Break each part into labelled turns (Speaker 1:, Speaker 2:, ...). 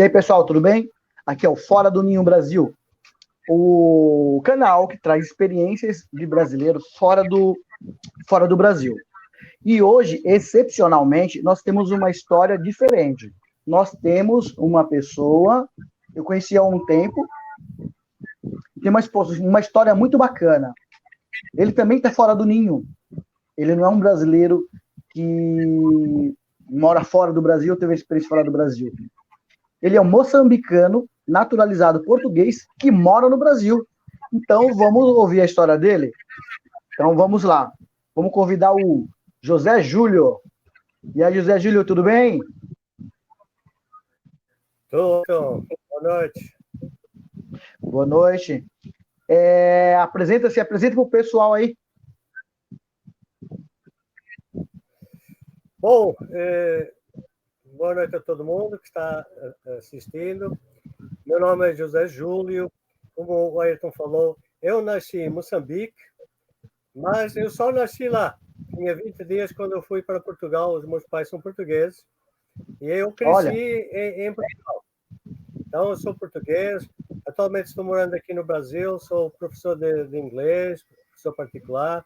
Speaker 1: E aí, pessoal, tudo bem? Aqui é o Fora do Ninho Brasil, o canal que traz experiências de brasileiros fora do Brasil. E hoje, excepcionalmente, nós temos uma história diferente. Nós temos uma pessoa, eu conheci há um tempo, tem uma história muito bacana. Ele também está fora do ninho. Ele não é um brasileiro que mora fora do Brasil, teve experiência fora do Brasil. Ele é um moçambicano, naturalizado português, que mora no Brasil. Então, vamos ouvir a história dele? Então, vamos lá. Vamos convidar o José Júlio. E aí, José Júlio, tudo bem?
Speaker 2: Tudo. Boa noite.
Speaker 1: Boa noite. Apresenta para o pessoal aí.
Speaker 2: Bom, boa noite a todo mundo que está assistindo. Meu nome é José Júlio. Como o Ayrton falou, eu nasci em Moçambique, mas eu só nasci lá. Tinha 20 dias quando eu fui para Portugal. Os meus pais são portugueses e eu cresci em Portugal. Então, eu sou português. Atualmente estou morando aqui no Brasil. Sou professor de inglês, professor particular.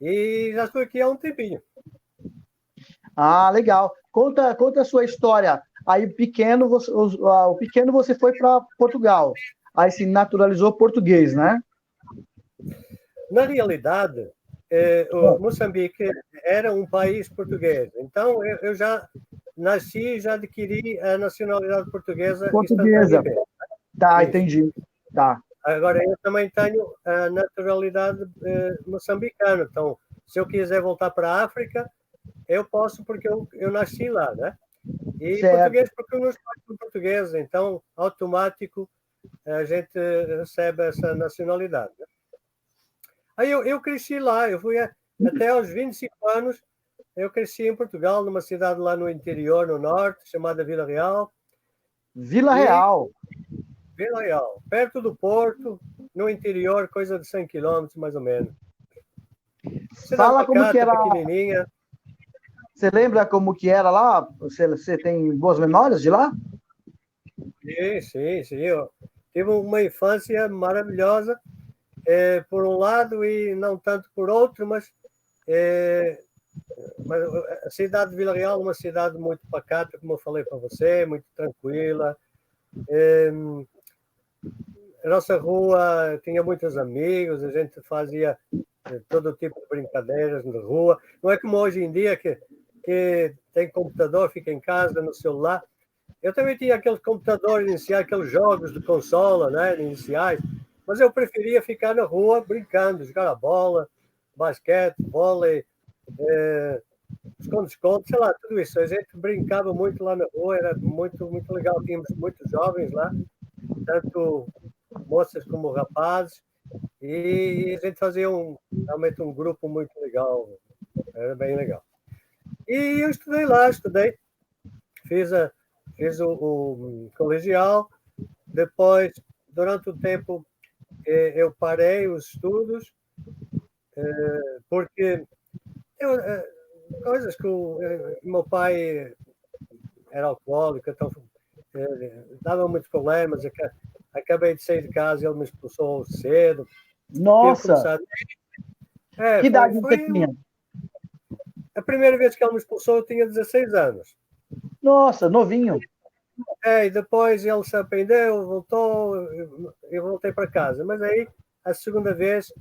Speaker 2: E já estou aqui há um tempinho.
Speaker 1: Ah, legal. Conta a sua história. Aí, o pequeno você foi para Portugal. Aí se naturalizou português, né?
Speaker 2: Na realidade, o Moçambique era um país português. Então, eu já nasci e já adquiri a nacionalidade portuguesa instantaneamente.
Speaker 1: Tá, entendi. Tá.
Speaker 2: Agora, eu também tenho a naturalidade moçambicana. Então, se eu quiser voltar para a África, eu posso porque eu nasci lá, né? E
Speaker 1: certo.
Speaker 2: Português porque os meus pais são portugueses. Então, automático, a gente recebe essa nacionalidade, né? Aí eu cresci lá, eu fui até aos 25 anos, eu cresci em Portugal, numa cidade lá no interior, no norte, chamada Vila Real.
Speaker 1: Vila Real,
Speaker 2: perto do Porto, no interior, coisa de 100 quilômetros, mais ou menos. Cidade
Speaker 1: fala como que era.
Speaker 2: Pequenininha.
Speaker 1: Você lembra como que era lá? Você tem boas memórias de lá?
Speaker 2: Sim. Eu tive uma infância maravilhosa, por um lado e não tanto por outro, mas a cidade de Vila Real é uma cidade muito pacata, como eu falei para você, muito tranquila. A nossa rua tinha muitos amigos, a gente fazia todo tipo de brincadeiras na rua. Não é como hoje em dia que tem computador, fica em casa, no celular. Eu também tinha aqueles computadores iniciais, aqueles jogos de consola, né, iniciais, mas eu preferia ficar na rua brincando, jogar a bola, basquete, vôlei, esconde-esconde, sei lá, tudo isso. A gente brincava muito lá na rua, era muito, muito legal. Tínhamos muitos jovens lá, tanto moças como rapazes, e a gente fazia realmente um grupo muito legal, era bem legal. E eu estudei lá, fiz o colegial, depois, durante o tempo, eu parei os estudos, porque coisas que o meu pai era alcoólico, então dava muitos problemas. Acabei de sair de casa e ele me expulsou cedo.
Speaker 1: Nossa! Que idade você tinha?
Speaker 2: A primeira vez que ele me expulsou, eu tinha 16 anos.
Speaker 1: Nossa, novinho.
Speaker 2: E depois ele se arrependeu, voltou, eu voltei para casa. Mas aí, a segunda vez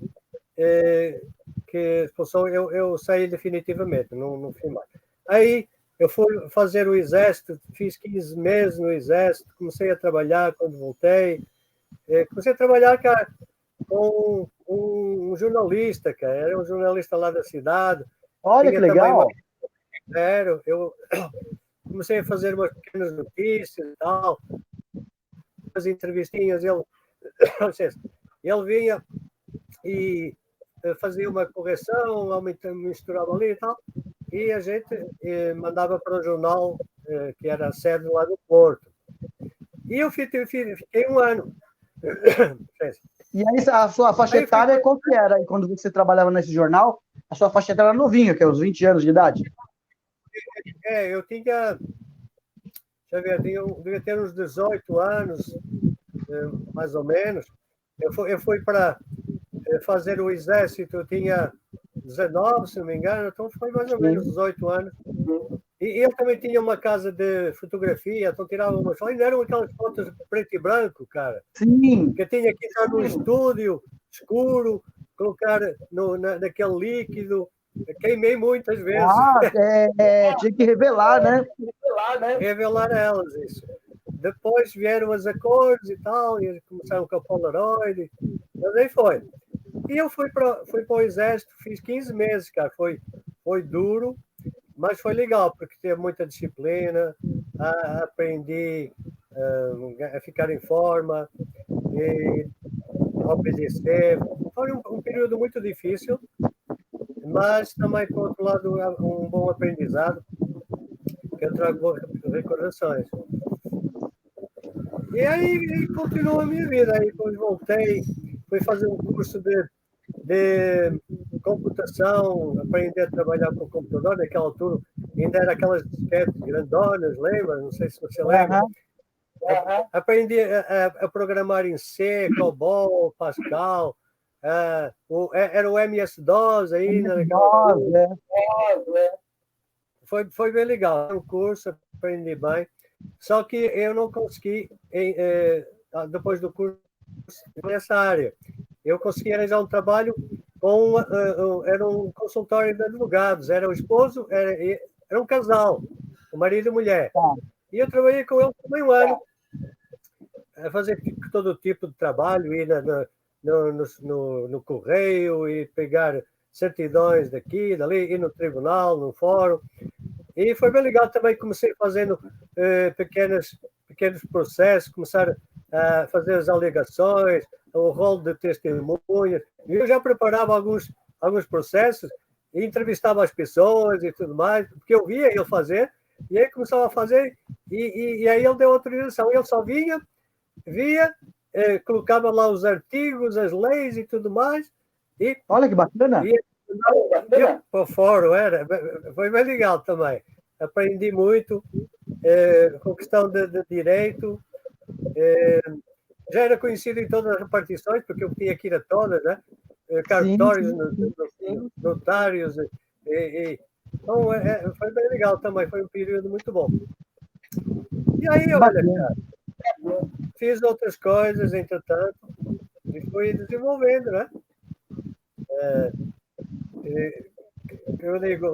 Speaker 2: que expulsou, eu saí definitivamente, não fui mais. Aí eu fui fazer o exército, fiz 15 meses no exército, comecei a trabalhar quando voltei. Comecei a trabalhar, cara, com um jornalista, cara, era um jornalista lá da cidade.
Speaker 1: Olha que legal!
Speaker 2: Eu comecei a fazer umas pequenas notícias e tal, as entrevistinhas, ele vinha e fazia uma correção, misturava ali e tal, e a gente mandava para o jornal, que era a sede lá do Porto. E eu fiquei um ano.
Speaker 1: E aí, a sua faixa etária, qual que era? E quando você trabalhava nesse jornal, a sua faixa etária era novinha, que é os 20 anos de idade?
Speaker 2: Eu tinha Xavier, devia ter uns 18 anos, mais ou menos. Eu fui para fazer o exército, eu tinha 19, se não me engano, então foi mais ou menos 18 anos. E ele também tinha uma casa de fotografia, então tirava umas fotos. Ainda eram aquelas fotos preto e branco, cara.
Speaker 1: Sim.
Speaker 2: Que eu tinha que estar no estúdio, escuro, colocar naquele líquido. Queimei muitas vezes.
Speaker 1: Tinha que revelar, né?
Speaker 2: Revelar elas, isso. Depois vieram as acordes e tal, e começaram com a Polaroid, mas aí foi. E eu fui para o exército, fiz 15 meses, cara. Foi duro, mas foi legal, porque teve muita disciplina, aprendi a ficar em forma, e obedecer. Foi um período muito difícil, mas também, por outro lado, um bom aprendizado, que eu trago boas recordações. E aí continuou a minha vida. Aí depois voltei, fui fazer um curso de computação, aprendi a trabalhar com o computador. Naquela altura ainda era aquelas disquetes grandonas, lembra? Não sei se você lembra. Aprendi a programar em C, COBOL, Pascal. Era o MS-DOS ainda. Foi bem legal. O curso, aprendi bem. Só que eu não consegui, depois do curso, nessa área. Eu consegui arranjar um trabalho era um consultório de advogados. Era o esposo, era um casal, o marido e mulher. E eu trabalhei com ele também um ano, a fazer todo tipo de trabalho, ir no correio, e pegar certidões daqui, dali, ir no tribunal, no fórum. E foi bem legal também. Comecei fazendo pequenos processos, começar a fazer as alegações, o rol de testemunhas. E eu já preparava alguns processos e entrevistava as pessoas e tudo mais, porque eu via ele fazer, e aí começava a fazer, e aí ele deu autorização. Ele só via, colocava lá os artigos, as leis e tudo mais.
Speaker 1: Olha que bacana!
Speaker 2: Por fora, foi bem legal também. Aprendi muito com questão de direito. Já era conhecido em todas as repartições, porque eu tinha que ir a todas, né? Cartórios, notários. Então, foi bem legal também. Foi um período muito bom. E aí, olha, cara, fiz outras coisas, entretanto, e fui desenvolvendo, né? Eu digo,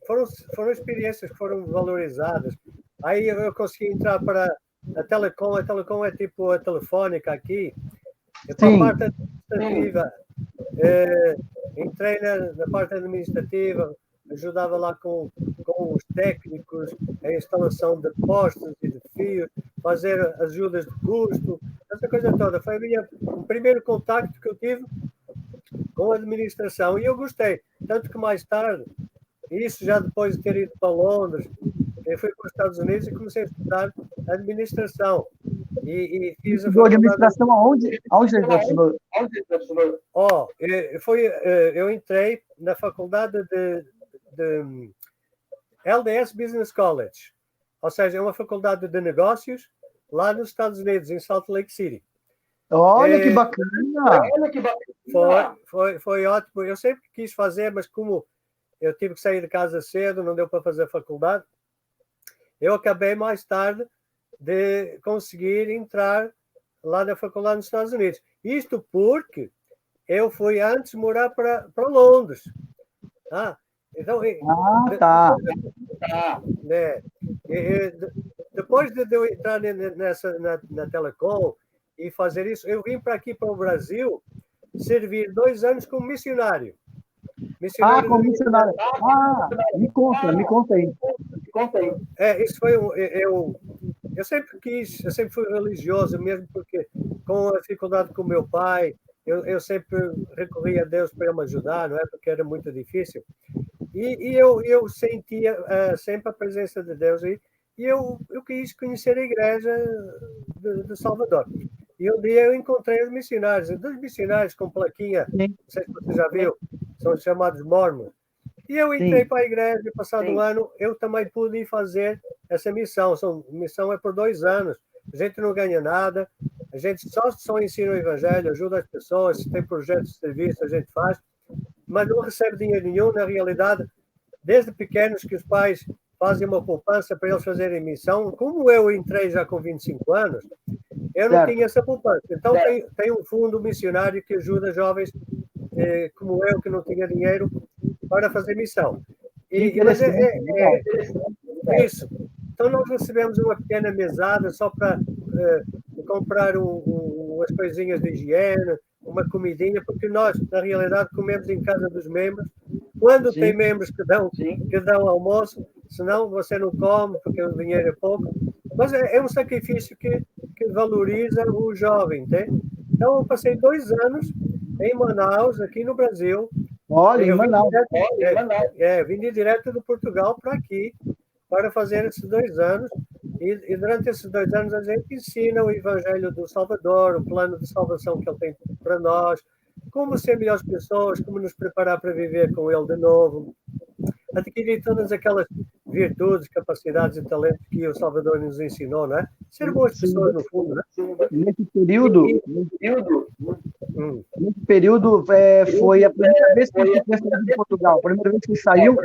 Speaker 2: foram experiências que foram valorizadas. Aí eu consegui entrar para a Telecom. A Telecom é tipo a Telefónica aqui. Para a parte administrativa, entrei na parte administrativa, ajudava lá com os técnicos, a instalação de postes e de fios, fazer ajudas de custo, essa coisa toda. Foi o primeiro contacto que eu tive com a administração, e eu gostei. Tanto que mais tarde, isso já depois de ter ido para Londres, eu fui para os Estados Unidos e comecei a estudar administração. E fiz a
Speaker 1: administração aonde? Aonde
Speaker 2: eu entrei na faculdade de LDS Business College, ou seja, é uma faculdade de negócios lá nos Estados Unidos, em Salt Lake City.
Speaker 1: Olha que bacana!
Speaker 2: Foi ótimo. Eu sempre quis fazer, mas como eu tive que sair de casa cedo, não deu para fazer a faculdade, eu acabei mais tarde de conseguir entrar lá na faculdade nos Estados Unidos. Isto porque eu fui antes morar para Londres. Então,
Speaker 1: tá.
Speaker 2: Depois de eu entrar na Telecom e fazer isso, eu vim para aqui, para o Brasil, servir 2 anos como missionário.
Speaker 1: Como missionário. Me conta aí.
Speaker 2: Isso foi eu sempre fui religioso, mesmo porque com a dificuldade com o meu pai, eu sempre recorri a Deus para me ajudar, não é? Porque era muito difícil. E eu sentia sempre a presença de Deus, e eu quis conhecer a igreja de Salvador. E um dia eu encontrei os missionários, 2 missionários com plaquinha, não sei se você já viu, são chamados mormons. E eu entrei para a igreja, e passado um ano, eu também pude ir fazer essa missão. Missão é por 2 anos. A gente não ganha nada, a gente só ensina o evangelho, ajuda as pessoas, se tem projetos de serviço, a gente faz, mas não recebe dinheiro nenhum. Na realidade, desde pequenos que os pais fazem uma poupança para eles fazerem missão. Como eu entrei já com 25 anos, eu não tinha essa poupança. Então, tem um fundo missionário que ajuda jovens como eu, que não tinha dinheiro, para fazer missão. Mas é isso. Então, nós recebemos uma pequena mesada só para comprar umas coisinhas de higiene, uma comidinha, porque nós, na realidade, comemos em casa dos membros. Quando tem membros que dão almoço, senão você não come, porque o dinheiro é pouco. Mas é um sacrifício que valoriza o jovem, entende? Então, eu passei 2 anos em Manaus, aqui no Brasil.
Speaker 1: Olha, em Manaus.
Speaker 2: Vim direto do Portugal para aqui, para fazer esses 2 anos. E durante esses 2 anos a gente ensina o Evangelho do Salvador, o plano de salvação que ele tem para nós, como ser melhores pessoas, como nos preparar para viver com ele de novo, adquirir todas aquelas virtudes, capacidades e talentos que o Salvador nos ensinou, não é? Ser boas pessoas, no fundo, não é?
Speaker 1: Nesse período foi a primeira vez que ele saiu de Portugal, a primeira vez que ele saiu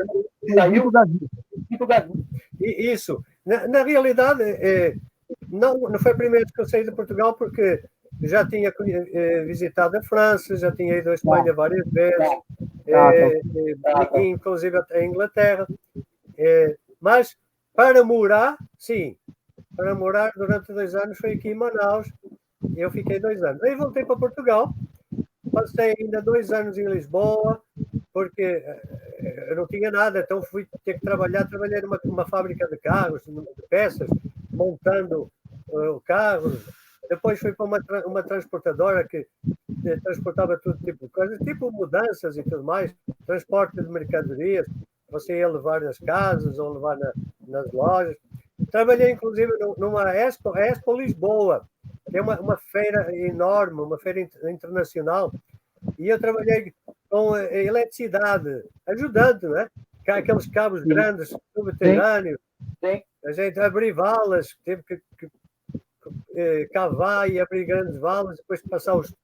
Speaker 1: do Brasil.
Speaker 2: Isso. Na realidade, não foi a primeira vez que eu saí de Portugal, porque já tinha visitado a França, já tinha ido à Espanha várias vezes, inclusive a Inglaterra. Mas para morar, sim. Para morar durante 2 anos foi aqui em Manaus. Eu fiquei 2 anos. Aí voltei para Portugal. Passei ainda 2 anos em Lisboa, porque eu não tinha nada, então fui ter que trabalhar. Trabalhei numa fábrica de carros, de peças, montando carros. Depois fui para uma transportadora que transportava todo tipo de coisas, tipo mudanças e tudo mais, transporte de mercadorias, você ia levar nas casas ou levar nas lojas. Trabalhei, inclusive, numa Expo Lisboa, que é uma feira enorme, uma feira internacional, e eu trabalhei com a eletricidade, ajudando, né? Aqueles cabos grandes, subterrâneos, a gente abrir valas, teve que cavar e abrir grandes valas, depois passar os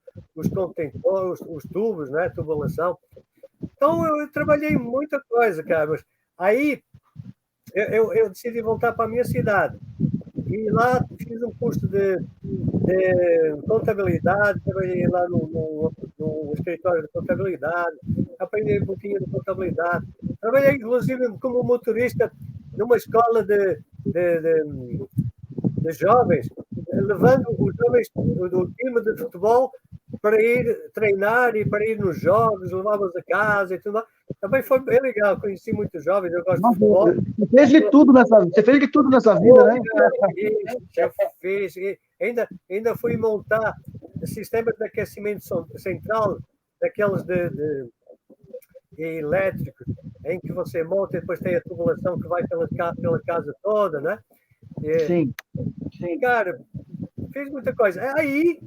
Speaker 2: contentores, os tubos, né? Tubulação. Então, eu trabalhei muita coisa, cara, mas aí eu decidi voltar para a minha cidade. E lá fiz um curso de contabilidade, trabalhei lá no escritório de contabilidade, aprendi um pouquinho de contabilidade. Trabalhei, inclusive, como motorista numa escola de jovens, levando os jovens do time de futebol para ir treinar e para ir nos jogos, levá-los a casa e tudo mais. Também foi bem legal, conheci muitos jovens, eu gosto de futebol.
Speaker 1: Você fez de tudo nessa vida, né?
Speaker 2: Eu fiz. Ainda fui montar sistemas de aquecimento central, daqueles de elétricos, em que você monta e depois tem a tubulação que vai pela casa toda, né?
Speaker 1: Sim.
Speaker 2: Cara, fiz muita coisa. Aí,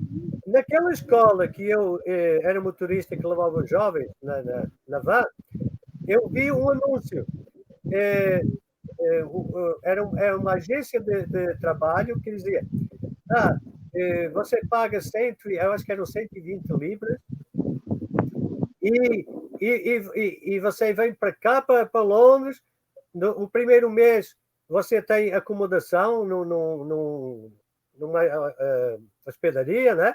Speaker 2: naquela escola que eu era motorista que levava os jovens na van, eu vi um anúncio. Era uma agência de trabalho que dizia: você paga eu acho que eram 120 libras, e você vem para cá, para Londres. No primeiro mês você tem acomodação numa hospedaria, né?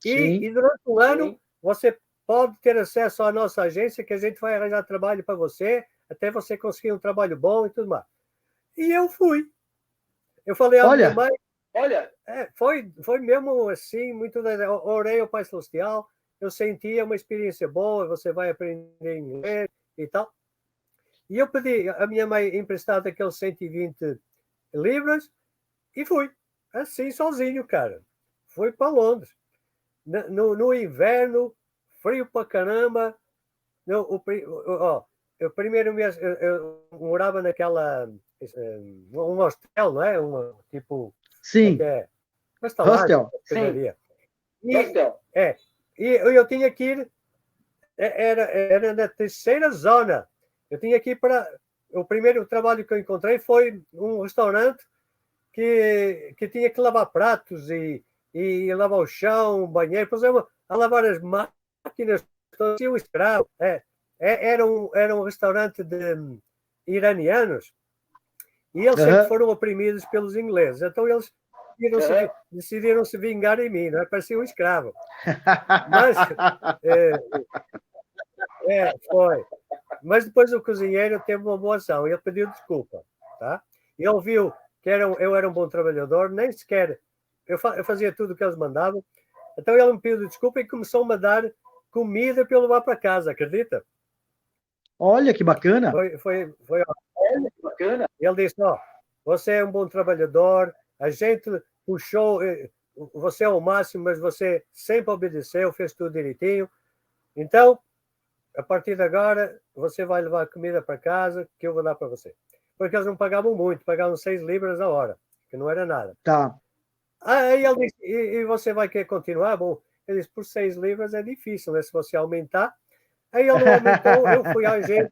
Speaker 2: E durante o ano você pode ter acesso à nossa agência, que a gente vai arranjar trabalho para você, até você conseguir um trabalho bom e tudo mais. E eu fui. Eu falei à minha mãe, foi mesmo assim, muito. Orei ao Pai Celestial, eu sentia uma experiência boa, você vai aprender inglês e tal. E eu pedi à minha mãe emprestar aqueles 120 libras e fui. Assim, sozinho, cara. Fui para Londres. No inverno, frio pra caramba. O primeiro mês eu morava naquela... um hostel, não é? Tipo...
Speaker 1: Sim.
Speaker 2: Hostel. E eu tinha que ir... Era na terceira zona. Eu tinha que ir para o primeiro trabalho que eu encontrei foi um restaurante que tinha que lavar pratos e lavar o chão, banheiro, por exemplo, a lavar as máquinas, tinha um escravo. Era um restaurante de iranianos e eles sempre foram oprimidos pelos ingleses. Então eles decidiram se vingar em mim, não é? Parecia um escravo. Mas foi. Mas depois o cozinheiro teve uma boa ação, ele pediu desculpa, tá? Ele viu que eu era um bom trabalhador, nem sequer eu fazia tudo o que eles mandavam. Então ele me pediu desculpa e começou-me a dar comida para eu levar para casa, acredita?
Speaker 1: Olha que bacana.
Speaker 2: Foi olha que bacana. Ele disse, você é um bom trabalhador, a gente puxou, você é o máximo, mas você sempre obedeceu, fez tudo direitinho. Então, a partir de agora, você vai levar comida para casa que eu vou dar para você. Porque eles não pagavam muito, pagavam 6 libras a hora, que não era nada.
Speaker 1: Tá.
Speaker 2: Aí ele disse, e você vai querer continuar? Bom, ele disse, por 6 libras é difícil, né? Se você aumentar. Aí ele não aumentou, eu fui à agência,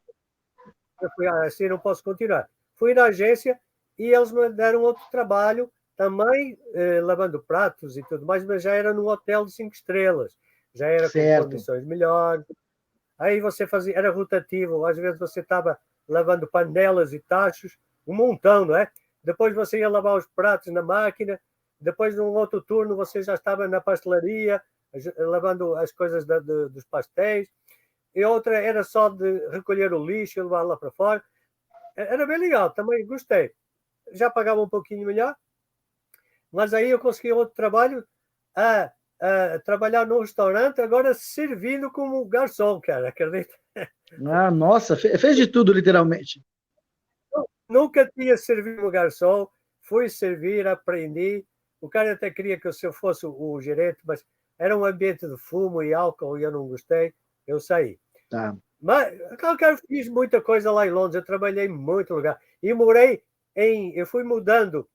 Speaker 2: assim não posso continuar. Fui na agência e eles me deram outro trabalho, também lavando pratos e tudo mais, mas já era num hotel de 5 estrelas. Já era com condições melhores. Aí você fazia, era rotativo, às vezes você estava lavando panelas e tachos, um montão, não é? Depois você ia lavar os pratos na máquina, depois num outro turno você já estava na pastelaria, lavando as coisas dos pastéis, e outra era só de recolher o lixo e levar lá para fora. Era bem legal, também gostei. Já pagava um pouquinho melhor, mas aí eu consegui outro trabalho a trabalhar num restaurante, agora servindo como garçom, cara, acredita?
Speaker 1: Ah, nossa, fez de tudo, literalmente.
Speaker 2: Nunca tinha servido como garçom, fui servir, aprendi. O cara até queria que eu fosse o gerente, mas era um ambiente de fumo e álcool e eu não gostei, eu saí.
Speaker 1: Tá.
Speaker 2: Mas, claro, fiz muita coisa lá em Londres, eu trabalhei em muito lugar. E eu fui mudando.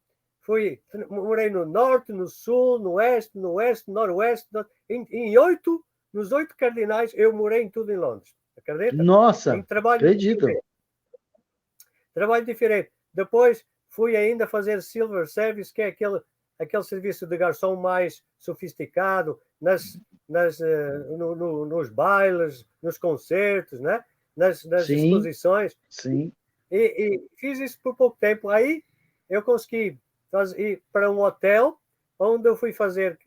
Speaker 2: Morei no norte, no sul, no oeste, noroeste. Nos 8 cardinais, eu morei em tudo em Londres. Acredita?
Speaker 1: Nossa,
Speaker 2: acredito. Trabalho diferente. Depois fui ainda fazer silver service, que é aquele serviço de garçom mais sofisticado, nos bailes, nos concertos, né? nas exposições.
Speaker 1: Sim.
Speaker 2: E fiz isso por pouco tempo. Aí eu consegui ir para um hotel onde eu fui fazer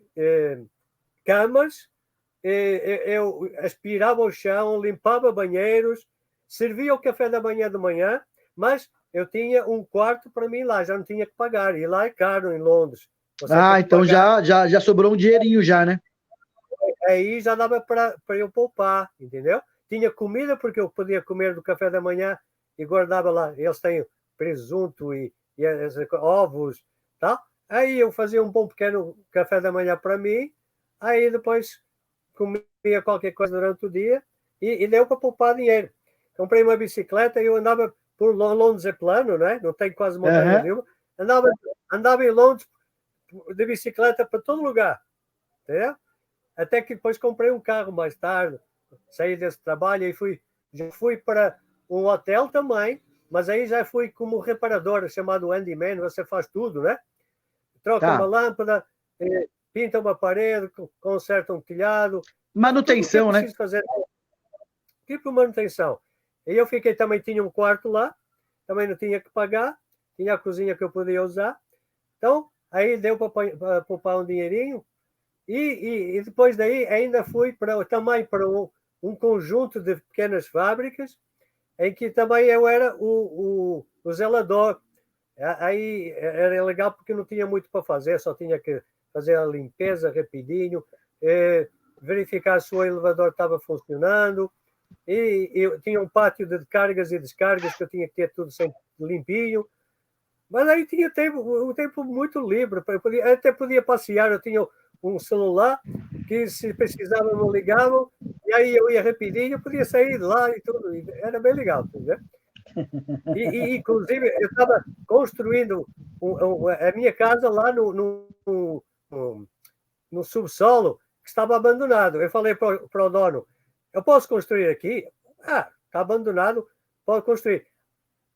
Speaker 2: camas, eu aspirava o chão, limpava banheiros, servia o café da manhã de manhã, mas eu tinha um quarto para mim lá, já não tinha que pagar. E lá é caro em Londres.
Speaker 1: Então já sobrou um dinheirinho já, né?
Speaker 2: Aí já dava para eu poupar, entendeu? Tinha comida, porque eu podia comer do café da manhã e guardava lá. Eles têm presunto e ovos, tá? Aí eu fazia um bom pequeno café da manhã para mim, aí depois comia qualquer coisa durante o dia e deu para poupar dinheiro. Comprei uma bicicleta e eu andava por Londres, é plano, né? Não tem quase montanha nenhuma. Andava em Londres de bicicleta para todo lugar, entendeu? Até que depois comprei um carro mais tarde, saí desse trabalho e já fui para um hotel também, mas aí já fui como reparador, chamado handyman, você faz tudo, né? Troca uma lâmpada, pinta uma parede, conserta um telhado.
Speaker 1: Manutenção, né?
Speaker 2: Fazer. Tipo manutenção. E eu também tinha um quarto lá, também não tinha que pagar, tinha a cozinha que eu podia usar. Então, aí deu para poupar um dinheirinho. E depois daí ainda fui também para um conjunto de pequenas fábricas em que também eu era o zelador. Aí era legal porque não tinha muito para fazer, só tinha que fazer a limpeza rapidinho, verificar se o elevador estava funcionando, e eu tinha um pátio de cargas e descargas que eu tinha que ter tudo sempre limpinho. Mas aí tinha um tempo muito livre, até podia passear, eu tinha um celular que se precisava me ligavam, e aí eu ia rapidinho, podia sair de lá e tudo, era bem legal, entendeu? Inclusive, eu estava construindo a minha casa lá no subsolo, que estava abandonado. Eu falei para o dono, eu posso construir aqui? Está abandonado, pode construir.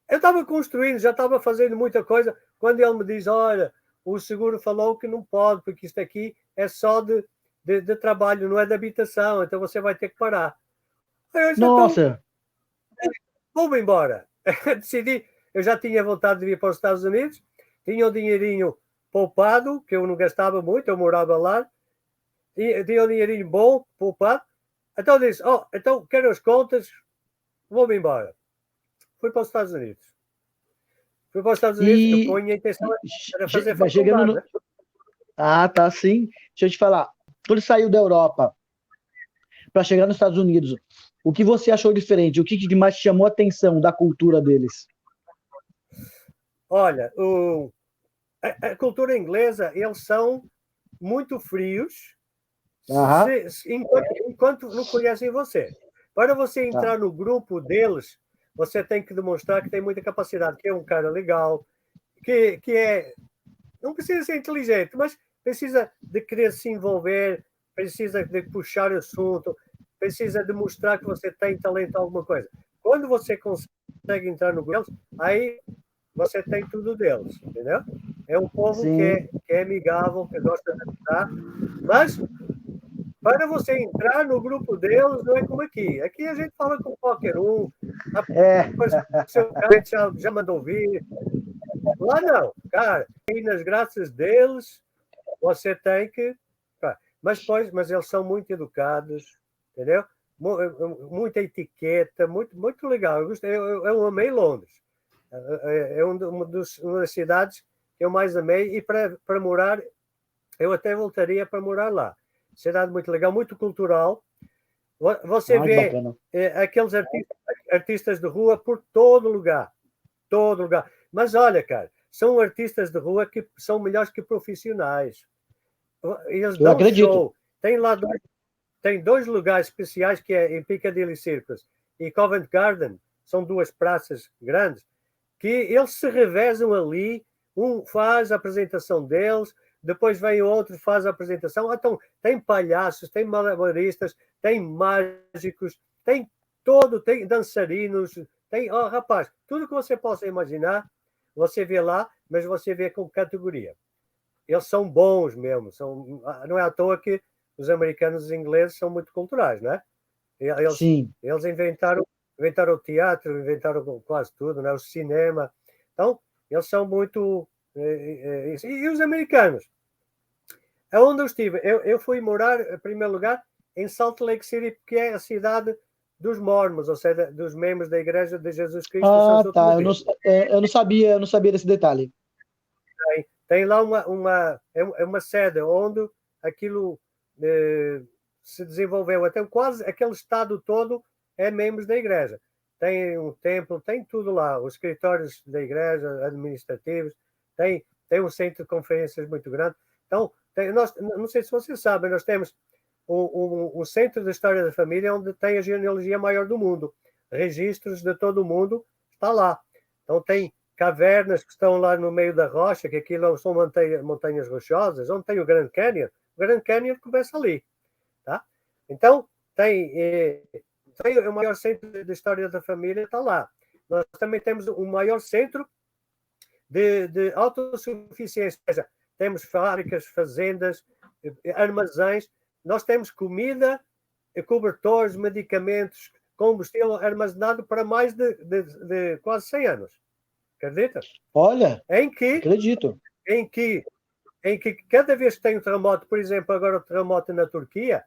Speaker 2: Eu estava construindo, já estava fazendo muita coisa, quando ele me diz, olha, o seguro falou que não pode, porque isto aqui é só de trabalho, não é de habitação, então você vai ter que parar. Aí eu disse, então,
Speaker 1: Nossa,
Speaker 2: vou-me embora. Decidi, eu já tinha vontade de vir para os Estados Unidos, tinha o dinheirinho poupado, que eu não gastava muito, eu morava lá, tinha um dinheirinho bom, poupado. Então disse, então quero as contas, vou-me embora. Fui para os Estados Unidos. Fui para os Estados Unidos, eu
Speaker 1: e,
Speaker 2: ponho a intenção era fazer
Speaker 1: vai chegando
Speaker 2: faculdade,
Speaker 1: no.
Speaker 2: né?
Speaker 1: Ah, tá, sim. Deixa eu te falar. Quando saiu da Europa para chegar nos Estados Unidos, o que você achou diferente? O que mais te chamou a atenção da cultura deles?
Speaker 2: Olha, a cultura inglesa, eles são muito frios
Speaker 1: Aham,
Speaker 2: enquanto não conhecem você. Para você
Speaker 1: tá.
Speaker 2: entrar no grupo deles, você tem que demonstrar que tem muita capacidade, que é um cara legal, que é. Não precisa ser inteligente, mas precisa de querer se envolver, precisa de puxar assunto, precisa de mostrar que você tem talento em alguma coisa. Quando você consegue entrar no grupo deles, aí você tem tudo deles, entendeu? É um povo
Speaker 1: Sim.
Speaker 2: que é amigável, que gosta de ajudar, mas para você entrar no grupo deles, não é como aqui. Aqui a gente fala com qualquer um,
Speaker 1: É,
Speaker 2: o seu cara já mandou vir. Lá não, cara, aí nas graças deles, você tem que. Mas eles são muito educados, entendeu? Muita etiqueta, muito legal. Eu amei Londres. É uma das cidades que eu mais amei e para morar, eu até voltaria para morar lá. Cidade muito legal, muito cultural. Você
Speaker 1: ah, que
Speaker 2: vê
Speaker 1: bacana.
Speaker 2: aqueles artistas de rua por todo lugar. Todo lugar. Mas olha, cara, são artistas de rua que são melhores que profissionais. Eles
Speaker 1: Eu
Speaker 2: dão
Speaker 1: acredito.
Speaker 2: show. Tem dois lugares especiais que é em Piccadilly Circus e Covent Garden. São duas praças grandes que eles se revezam ali. Um faz a apresentação deles, depois vem o outro faz a apresentação. Então, tem palhaços, tem malabaristas, tem mágicos, tem dançarinos, rapaz, tudo que você possa imaginar, você vê lá, mas você vê com categoria. Eles são bons mesmo, não é à toa que os americanos e os ingleses são muito culturais, né? Eles,
Speaker 1: Sim.
Speaker 2: eles inventaram o teatro, inventaram quase tudo, né? O cinema. Então, eles são muito. E os americanos? Aonde eu estive? Eu fui morar, em primeiro lugar, em Salt Lake City, que é a cidade dos mormons, ou seja, dos membros da Igreja de Jesus Cristo dos
Speaker 1: Ah,
Speaker 2: Santos do
Speaker 1: tá.
Speaker 2: Último Dia.
Speaker 1: Eu não sabia desse detalhe.
Speaker 2: Tem lá uma sede onde aquilo se desenvolveu. Até quase aquele estado todo é membros da igreja. Tem um templo, tem tudo lá. Os escritórios da igreja, administrativos, tem um centro de conferências muito grande. Então, nós, não sei se vocês sabem, nós temos um centro de história da família onde tem a genealogia maior do mundo. Registros de todo o mundo está lá. Então, tem cavernas que estão lá no meio da rocha, que aquilo são montanhas rochosas, onde tem o Grand Canyon. O Grand Canyon começa ali. Tá? Então, tem o maior centro de história da família, está lá. Nós também temos o maior centro de autossuficiência. Ou seja, temos fábricas, fazendas, armazéns. Nós temos comida, cobertores, medicamentos, combustível armazenado para mais de quase 100 anos. Acredita?
Speaker 1: Olha,
Speaker 2: Em que,
Speaker 1: acredito.
Speaker 2: em que, em que cada vez que tem um terremoto, por exemplo, agora o terremoto na Turquia,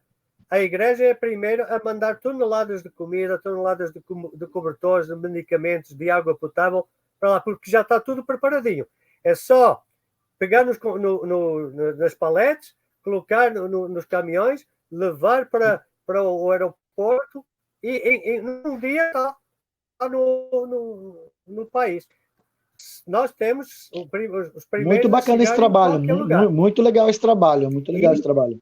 Speaker 2: a igreja é a primeira a mandar toneladas de comida, toneladas de cobertores, de medicamentos, de água potável para lá, porque já está tudo preparadinho. É só pegar nas paletes, colocar nos caminhões, levar para o aeroporto e num dia está no país. Nós temos os
Speaker 1: Muito
Speaker 2: primeiros a
Speaker 1: bacana esse
Speaker 2: chegar em
Speaker 1: trabalho.
Speaker 2: qualquer lugar.
Speaker 1: Muito legal esse trabalho. Muito legal esse
Speaker 2: E
Speaker 1: trabalho.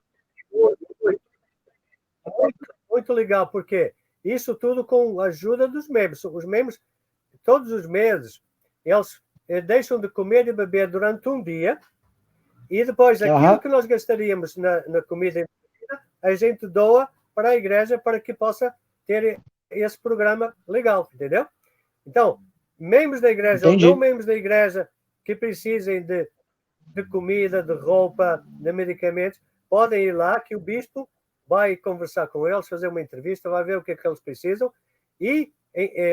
Speaker 2: muito legal, porque isso tudo com a ajuda dos membros. Os membros, todos os meses, eles deixam de comer e beber durante um dia e depois aquilo
Speaker 1: Aham.
Speaker 2: que nós gastaríamos na comida e bebida, a gente doa para a igreja para que possa ter esse programa legal, entendeu? Então, membros da igreja
Speaker 1: Entendi.
Speaker 2: ou não membros da igreja que precisem de comida, de roupa, de medicamentos, podem ir lá que o bispo vai conversar com eles, fazer uma entrevista, vai ver o que é que eles precisam e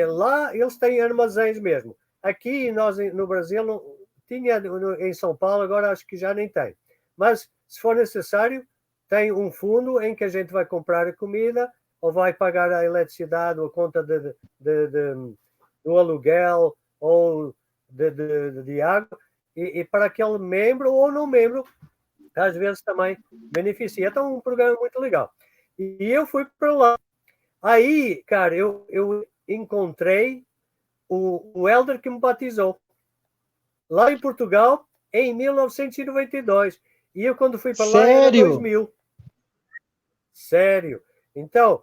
Speaker 2: lá eles têm armazéns mesmo. Aqui nós no Brasil não, tinha em São Paulo, agora acho que já nem tem. Mas se for necessário, tem um fundo em que a gente vai comprar a comida ou vai pagar a eletricidade ou a conta do aluguel ou de água e para aquele membro ou não membro, às vezes também beneficia. Então, um programa muito legal. E eu fui para lá. Aí, cara, eu encontrei o elder que me batizou lá em Portugal em 1992. E eu, quando fui para lá, era 2000. Sério. Então,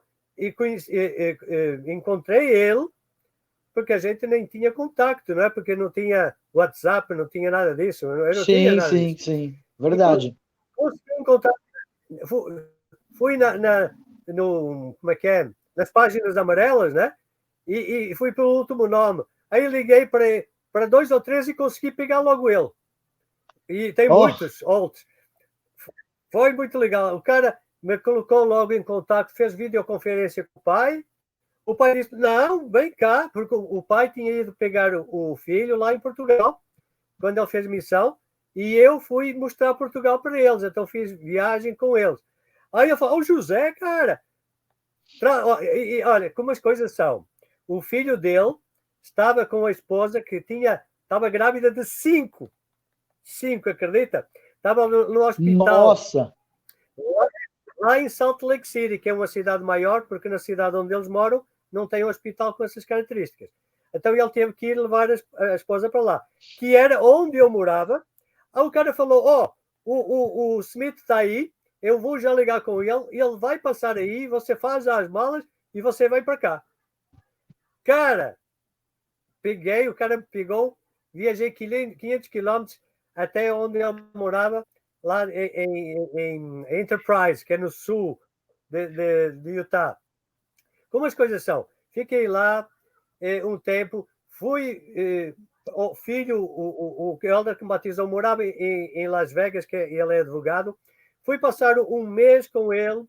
Speaker 2: encontrei ele, porque a gente nem tinha contato, não é? Porque não tinha WhatsApp, não tinha nada disso. Eu não tinha nada disso.
Speaker 1: Sim. Verdade.
Speaker 2: Consegui encontrar. Fui no, como é que é? Nas páginas amarelas, né? E fui pelo último nome. Aí liguei para 2 ou 3 e consegui pegar logo ele. E tem muitos outros. Foi muito legal. O cara me colocou logo em contato, fez videoconferência com o pai. O pai disse, não, vem cá, porque o pai tinha ido pegar o filho lá em Portugal, quando ele fez missão, e eu fui mostrar Portugal para eles, então fiz viagem com eles. Aí eu falo, José, cara, olha, como as coisas são. O filho dele estava com a esposa que estava grávida de 5, acredita? Estava no hospital.
Speaker 1: Nossa!
Speaker 2: Lá em Salt Lake City, que é uma cidade maior, porque na cidade onde eles moram não tem um hospital com essas características. Então ele teve que ir levar a esposa para lá, que era onde eu morava. Aí o cara falou, o Smith está aí, eu vou já ligar com ele vai passar aí, você faz as malas e você vai para cá. Cara, o cara me pegou, viajei 500 quilômetros até onde ele morava, lá em Enterprise, que é no sul de Utah. Como as coisas são? Fiquei lá um tempo, fui... o filho, o elder que me batizou, morava em Las Vegas, que ele é advogado. Fui passar um mês com ele.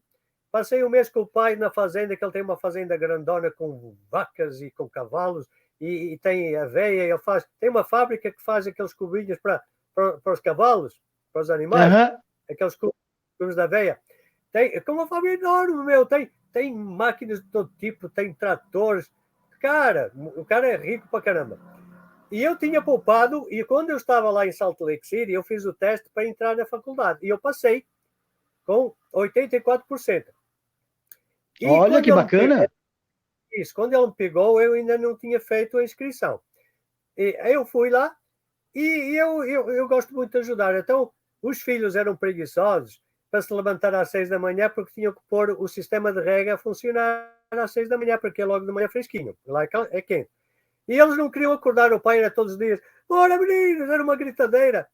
Speaker 2: Passei um mês com o pai na fazenda, que ele tem uma fazenda grandona com vacas e com cavalos, e tem aveia. Ele tem uma fábrica que faz aqueles cubinhos para os cavalos, para os animais, aqueles cubos de aveia. Tem uma fábrica enorme, meu. Tem máquinas de todo tipo, tem tratores. Cara, o cara é rico pra caramba. E eu tinha poupado, e quando eu estava lá em Salt Lake City, eu fiz o teste para entrar na faculdade. E eu passei com 84%. E
Speaker 1: olha que bacana!
Speaker 2: Quando ele me pegou, eu ainda não tinha feito a inscrição. E eu fui lá e eu gosto muito de ajudar. Então, os filhos eram preguiçosos para se levantar às 6 da manhã porque tinham que pôr o sistema de rega a funcionar às 6 da manhã, porque é logo de manhã fresquinho. Lá é quente. E eles não queriam acordar, o pai era todos os dias, bora meninos, era uma gritadeira.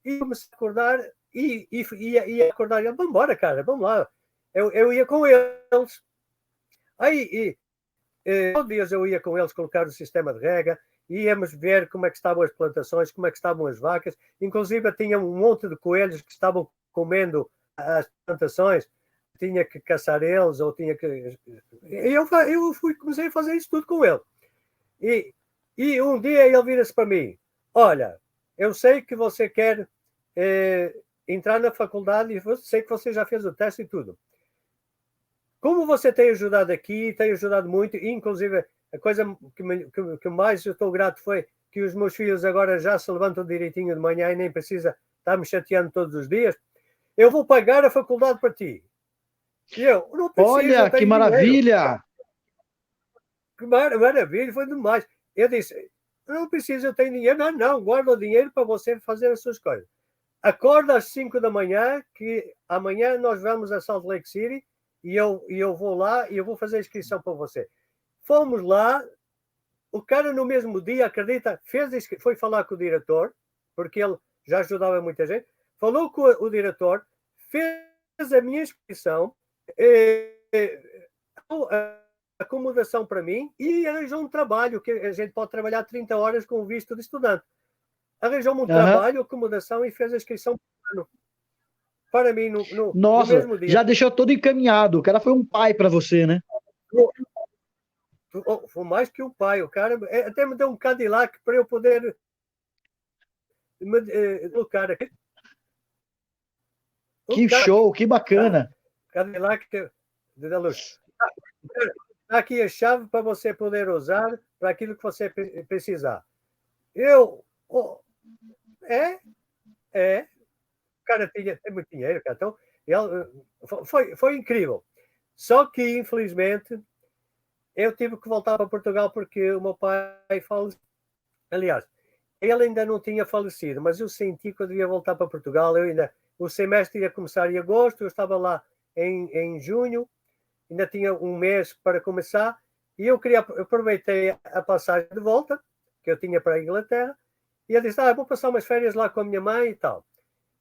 Speaker 2: E comecei a acordar e ia acordar, e vamos embora, cara, vamos lá. Eu ia com eles. Aí, todos os dias eu ia com eles colocar o sistema de rega, íamos ver como é que estavam as plantações, como é que estavam as vacas, inclusive tinha um monte de coelhos que estavam comendo as plantações, tinha que caçar eles, ou tinha que... comecei a fazer isso tudo com ele. E um dia ele vira-se para mim, olha, eu sei que você quer entrar na faculdade e eu sei que você já fez o teste e tudo. Como você tem ajudado aqui, tem ajudado muito, inclusive a coisa que mais eu estou grato foi que os meus filhos agora já se levantam direitinho de manhã e nem precisa estar me chateando todos os dias. Eu vou pagar a faculdade para ti. E eu não preciso.
Speaker 1: Olha, que maravilha!
Speaker 2: Que maravilha, foi demais. Eu disse, não preciso, eu tenho dinheiro. Não, guarda o dinheiro para você fazer as suas coisas. Acorda às 5 da manhã, que amanhã nós vamos a Salt Lake City, e eu vou lá e eu vou fazer a inscrição para você. Fomos lá, o cara no mesmo dia, acredita, foi falar com o diretor, porque ele já ajudava muita gente, falou com o diretor, fez a minha inscrição, acomodação para mim e arranjou um trabalho, que a gente pode trabalhar 30 horas com visto de estudante. Arranjou-me um trabalho, acomodação e fez a inscrição para mim no mesmo dia.
Speaker 1: Já deixou todo encaminhado. O cara foi um pai para você, né?
Speaker 2: Foi mais que um pai. O cara até me deu um Cadillac para eu poder me colocar aqui.
Speaker 1: Que show, que bacana.
Speaker 2: Cadillac da luz. Aqui a chave para você poder usar para aquilo que você precisar. O cara tem muito dinheiro, cara. Então, foi incrível. Só que, infelizmente, eu tive que voltar para Portugal porque o meu pai faleceu. Aliás, ele ainda não tinha falecido, mas eu senti que eu devia voltar para Portugal. O semestre ia começar em agosto, eu estava lá em junho, ainda tinha um mês para começar, e eu aproveitei a passagem de volta, que eu tinha para a Inglaterra, e eu disse, vou passar umas férias lá com a minha mãe e tal.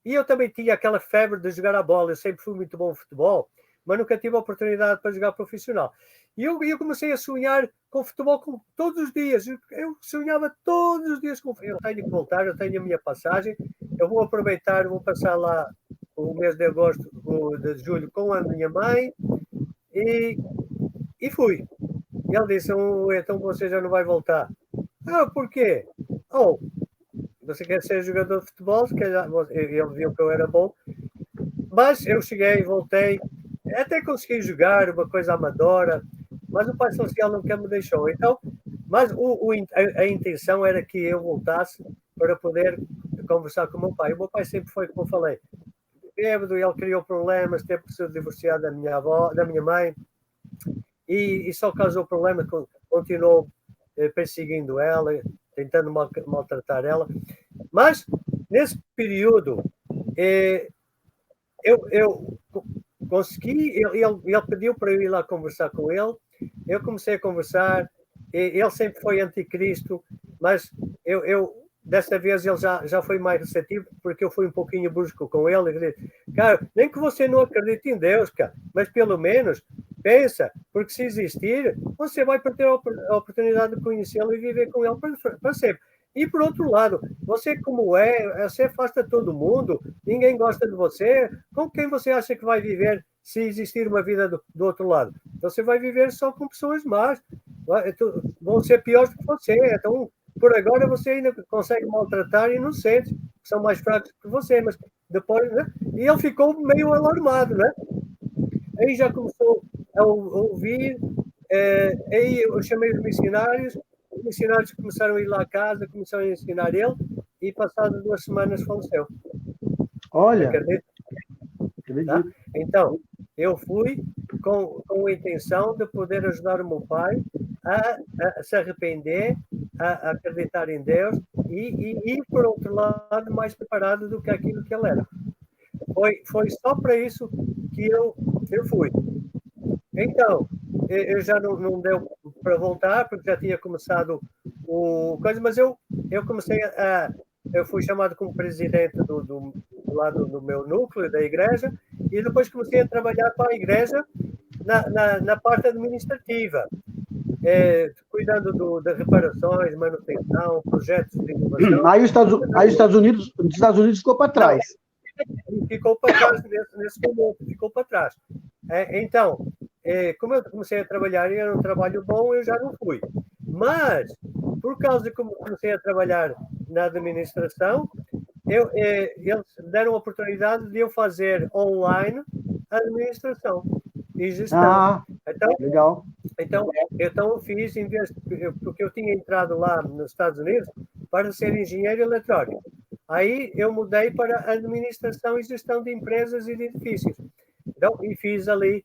Speaker 2: E eu também tinha aquela febre de jogar a bola, eu sempre fui muito bom no futebol, mas nunca tive a oportunidade para jogar profissional. E eu comecei a sonhar com futebol todos os dias. Eu sonhava todos os dias com futebol. Eu tenho que voltar, eu tenho a minha passagem. Eu vou aproveitar, vou passar lá o mês de agosto, de julho, com a minha mãe. E fui. E ele disse, então você já não vai voltar. Por quê? Você quer ser jogador de futebol? Ele viu que eu era bom. Mas eu cheguei, voltei. Até consegui jogar uma coisa amadora, mas o pai social nunca me deixou. Então, mas a intenção era que eu voltasse para poder conversar com o meu pai. O meu pai sempre foi, como eu falei, bêbado, ele criou problemas, teve que se divorciar da minha avó, da minha mãe, e só causou problemas, continuou perseguindo ela, tentando maltratar ela. Mas, nesse período, eu consegui, ele pediu para eu ir lá conversar com ele, eu comecei a conversar, ele sempre foi anticristo, mas dessa vez ele já foi mais receptivo, porque eu fui um pouquinho brusco com ele, e disse, cara, nem que você não acredite em Deus, cara, mas pelo menos pensa, porque se existir, você vai ter a oportunidade de conhecê-lo e viver com ele para sempre. E, por outro lado, você como você afasta todo mundo, ninguém gosta de você, com quem você acha que vai viver se existir uma vida do outro lado? Você vai viver só com pessoas más, vão ser piores que você. Então, por agora, você ainda consegue maltratar inocentes, que são mais fracos que você, mas depois, né? E ele ficou meio alarmado, né? Aí já começou a ouvir, aí eu chamei os missionários começaram a ir lá à casa, começaram a ensinar ele, e passadas 2 semanas faleceu.
Speaker 1: Olha!
Speaker 2: Acredito. Tá? Então, eu fui com a intenção de poder ajudar o meu pai a se arrepender, a acreditar em Deus e por outro lado, mais preparado do que aquilo que ele era. Foi só para isso que eu fui. Então, eu já não deu para voltar, porque já tinha começado o coisa, mas eu comecei eu fui chamado como presidente do meu núcleo da igreja, e depois comecei a trabalhar para a igreja na parte administrativa, cuidando de reparações, manutenção, projetos de inovação.
Speaker 1: Aí os Estados Unidos ficou para trás.
Speaker 2: Ficou para trás nesse momento, ficou para trás. Então, como eu comecei a trabalhar e era um trabalho bom, eu já não fui. Mas, por causa de como comecei a trabalhar na administração, eles deram a oportunidade de eu fazer online a administração e gestão.
Speaker 1: Legal.
Speaker 2: Então eu fiz, porque eu tinha entrado lá nos Estados Unidos para ser engenheiro eletrônico. Aí eu mudei para administração e gestão de empresas e de edifícios. Então, e fiz ali,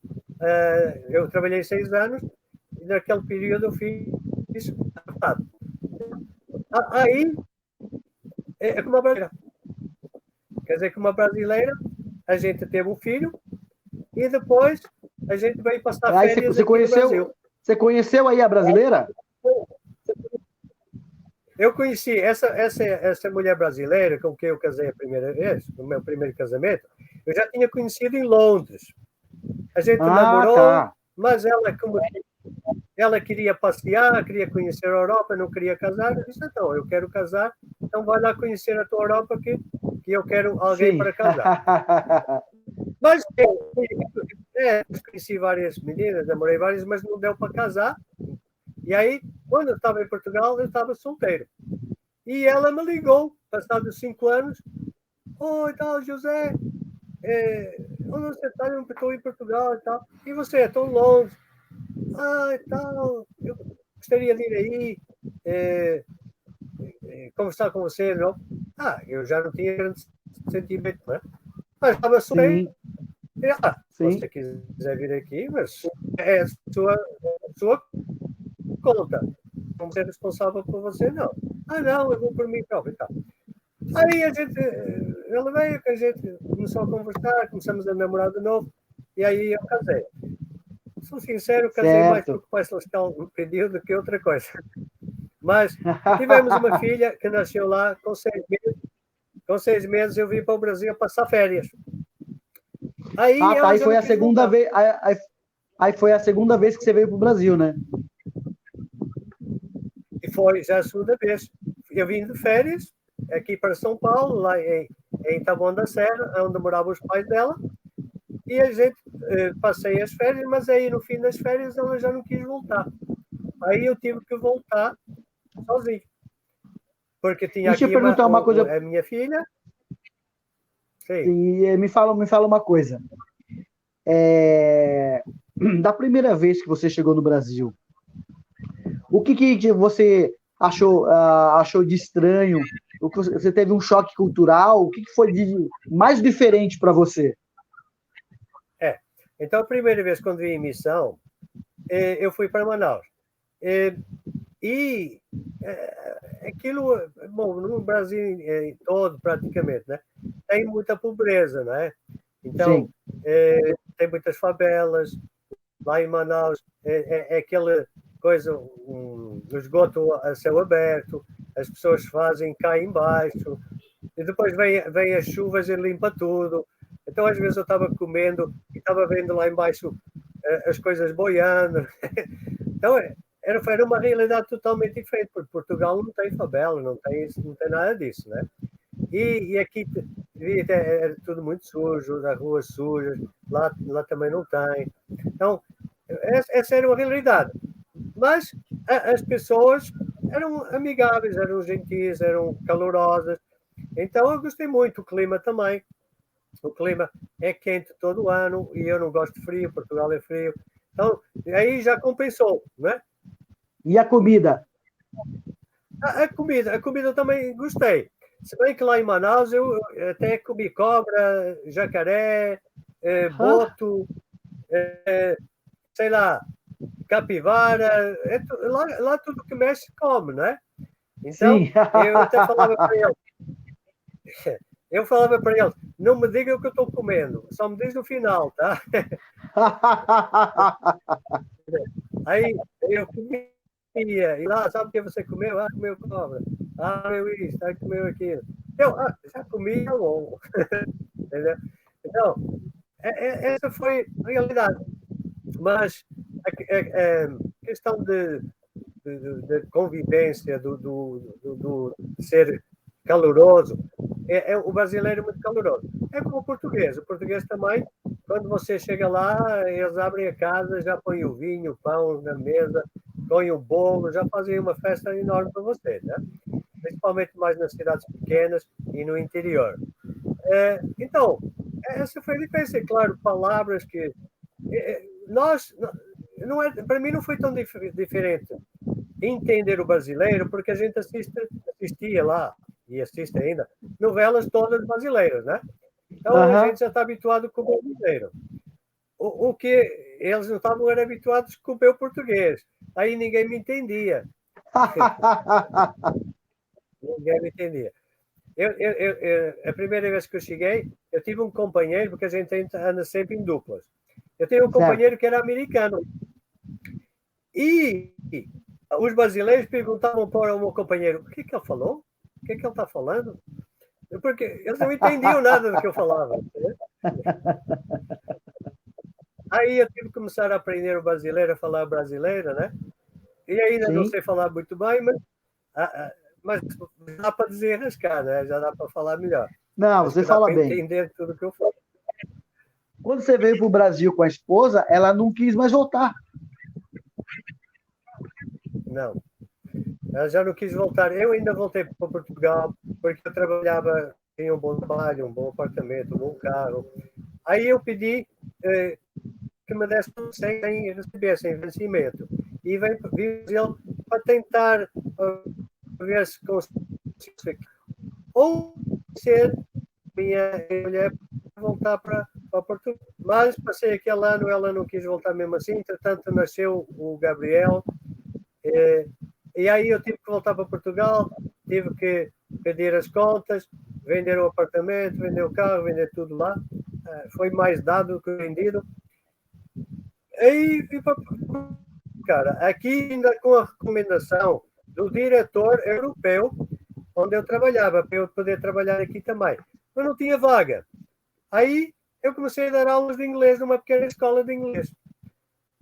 Speaker 2: eu trabalhei 6 anos, e naquele período eu fiz. Aí, é como uma brasileira. Quer dizer, como uma brasileira, a gente teve um filho, e depois a gente veio passar férias aqui no Brasil.
Speaker 1: Você conheceu aí a brasileira?
Speaker 2: Eu conheci essa mulher brasileira com quem eu casei a primeira vez, no meu primeiro casamento, eu já tinha conhecido em Londres. A gente namorou, mas ela, Ela queria passear, queria conhecer a Europa, não queria casar. Eu disse, então, eu quero casar, então vai lá conhecer a tua Europa que eu quero alguém para casar. Mas conheci várias meninas, namorei várias, mas não deu para casar. E aí, quando eu estava em Portugal, eu estava solteiro. E ela me ligou, passados 5 anos. Oi, tal, José, onde você está? Eu estou em Portugal e tal. E você, é tão longe. E tal, eu gostaria de ir aí conversar com você, não? Eu já não tinha grande sentimento, né? Mas estava solteiro. Se você quiser vir aqui, mas é a sua conta. Não ser responsável por você, não. Não, eu vou por mim próprio e tal. Aí ela veio, que a gente começou a conversar, começamos a namorar de novo, e aí eu casei. Sou sincero, casei mais porque o Pai Celestial me pediu do que outra coisa. Mas tivemos uma filha que nasceu lá com 6 meses. Com 6 meses eu vim para o Brasil passar férias.
Speaker 1: Aí foi a segunda vez. Aí foi a segunda vez que você veio para o Brasil, né?
Speaker 2: E foi já a segunda vez. Eu vim de férias aqui para São Paulo, lá em Taboão da Serra, onde moravam os pais dela. E a gente passei as férias, mas aí no fim das férias ela já não quis voltar. Aí eu tive que voltar sozinho. Porque tinha aqui a minha filha.
Speaker 1: Sim. Me fala uma coisa. Da primeira vez que você chegou no Brasil, o que você achou de estranho? Você teve um choque cultural? O que foi de mais diferente para você?
Speaker 2: Então, a primeira vez quando vim em missão, eu fui para Manaus. E aquilo, bom, no Brasil todo, praticamente, né? Tem muita pobreza, né? Então, tem muitas favelas. Lá em Manaus é aquela coisa, um esgoto a céu aberto, as pessoas fazem cá embaixo, e depois vem as chuvas e limpa tudo. Então, às vezes, eu estava comendo e estava vendo lá embaixo as coisas boiando. Então, era uma realidade totalmente diferente, porque Portugal não tem favela, não tem nada disso, né? E aqui era tudo muito sujo, as ruas sujas, lá também não tem. Então, essa era uma realidade. Mas as pessoas eram amigáveis, eram gentis, eram calorosas. Então, eu gostei muito. O clima também. O clima é quente todo o ano e eu não gosto de frio, Portugal é frio. Então, aí já compensou, né?
Speaker 1: E a comida?
Speaker 2: A comida eu também gostei. Se bem que lá em Manaus eu até comi cobra, jacaré, boto, sei lá, capivara. Lá tudo que mexe come, né? Então, eu até falava para ele. Eu falava para eles, não me digam o que eu estou comendo, só me diz no final, tá? Aí eu comia, e lá, sabe o que você comeu? Comeu cobra. Comeu isso, comeu aquilo. Eu, já comi, tá bom. Entendeu? Então, essa foi a realidade. Mas a questão de convivência, de ser caloroso, o brasileiro é muito caloroso. É como o português. O português também, quando você chega lá, eles abrem a casa, já põem o vinho, o pão na mesa, põem o bolo, já fazem uma festa enorme para você, né? Principalmente mais nas cidades pequenas e no interior. Então, essa foi a diferença. Claro, palavras que para mim não foi tão diferente entender o brasileiro, porque a gente assistia lá, e assiste ainda, novelas todas brasileiras, né? Então a gente já está habituado com o brasileiro. O que eles não estavam era habituados com o meu português. Aí ninguém me entendia. Ninguém me entendia. A primeira vez que eu cheguei, eu tive um companheiro, porque a gente anda sempre em duplas. Eu tenho um companheiro que era americano. E os brasileiros perguntavam para o meu companheiro, o que ele falou? O que ele está falando? Porque eles não entendiam nada do que eu falava. Né? aí eu tive que começar a aprender o brasileiro, a falar brasileiro, né? E ainda não sei falar muito bem, mas dá para desenrascar, né? Já dá para falar melhor.
Speaker 1: Não,
Speaker 2: Acho
Speaker 1: você
Speaker 2: que dá
Speaker 1: fala
Speaker 2: para
Speaker 1: bem.
Speaker 2: entender tudo que eu falo.
Speaker 1: Quando você veio para o Brasil com a esposa, ela não quis mais voltar.
Speaker 2: Não. Ela já não quis voltar. Eu ainda voltei para Portugal porque eu trabalhava, tinha um bom trabalho, um bom apartamento, um bom carro. Aí eu pedi que me desse sem receber, sem vencimento. E vim ele para tentar ver se consigo ou ser minha mulher voltar para Portugal. Mas passei aquele ano, ela não quis voltar mesmo assim. Entretanto, nasceu o Gabriel. E aí eu tive que voltar para Portugal, tive que pedir as contas, vender o apartamento, vender o carro, vender tudo lá. Foi mais dado do que vendido. E cara, aqui ainda com a recomendação do diretor europeu, onde eu trabalhava, para eu poder trabalhar aqui também. Mas não tinha vaga. Aí eu comecei a dar aulas de inglês numa pequena escola de inglês.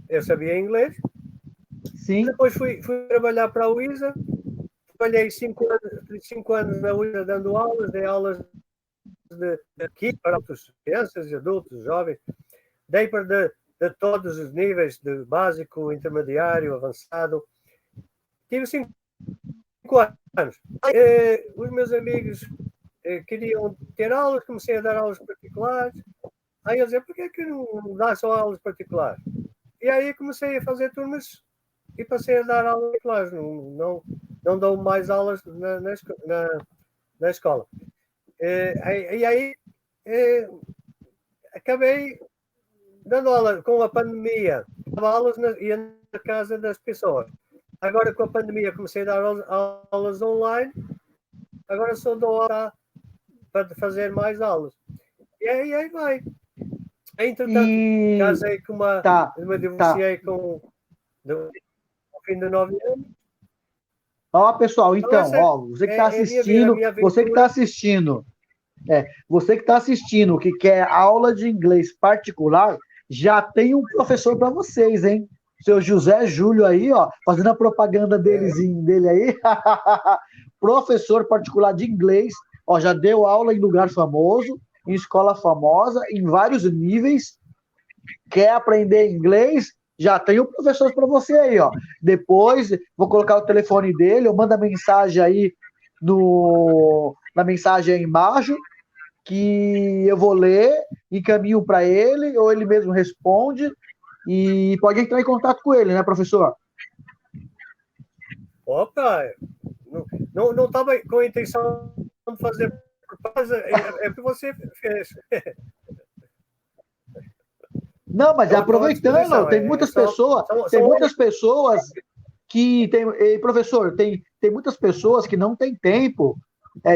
Speaker 2: Eu sabia inglês.
Speaker 1: Sim.
Speaker 2: Depois fui trabalhar para a UISA. Trabalhei 5 anos na UISA dando aulas, dei aulas aqui para crianças, adultos, jovens. Dei para de todos os níveis, de básico, intermediário, avançado. Tive 5 anos. Os meus amigos queriam ter aulas, comecei a dar aulas particulares. Aí eu dizia, por que não dá só aulas particulares? E aí comecei a fazer turmas e passei a dar aulas particulares. Não dou mais aulas na escola. E aí acabei dando aula com a pandemia. Dava aulas ia na casa das pessoas. Agora com a pandemia comecei a dar aulas online. Agora só dou aula para fazer mais aulas. E aí vai. Entretanto, casei com me divorciei com no fim de 9 anos.
Speaker 1: Ó, pessoal, então, ó, você que está assistindo, você que está assistindo, você que está assistindo, que quer aula de inglês particular, já tem um professor para vocês, hein? Seu José Júlio aí, ó, fazendo a propaganda dele aí. Professor particular de inglês, ó, já deu aula em lugar famoso, em escola famosa, em vários níveis. Quer aprender inglês? Já tem um professor para você aí, ó. Depois, vou colocar o telefone dele, eu mando a mensagem aí na mensagem aí embaixo, que eu vou ler, encaminho para ele, ou ele mesmo responde, e pode entrar em contato com ele, né, professor?
Speaker 2: Opa, não estava com a intenção de fazer propaganda, é que você fez.
Speaker 1: Não, mas aproveitando, tem muitas pessoas que tem, professor, tem muitas pessoas que não têm tempo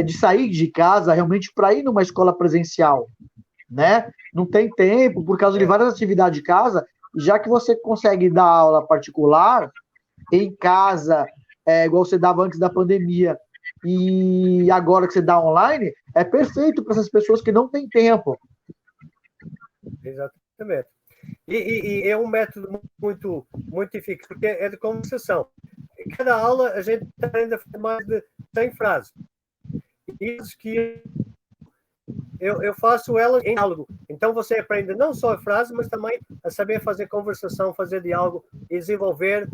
Speaker 1: de sair de casa realmente para ir numa escola presencial, né? Não tem tempo por causa de várias atividades de casa, já que você consegue dar aula particular em casa, igual você dava antes da pandemia, e agora que você dá online, é perfeito para essas pessoas que não têm tempo.
Speaker 2: Exatamente. E é um método muito eficaz, porque é de conversação. Em cada aula a gente aprende a fazer mais de 100 frases. Isso que eu faço elas em diálogo. Então você aprende não só a frase, mas também a saber fazer conversação, fazer diálogo e desenvolver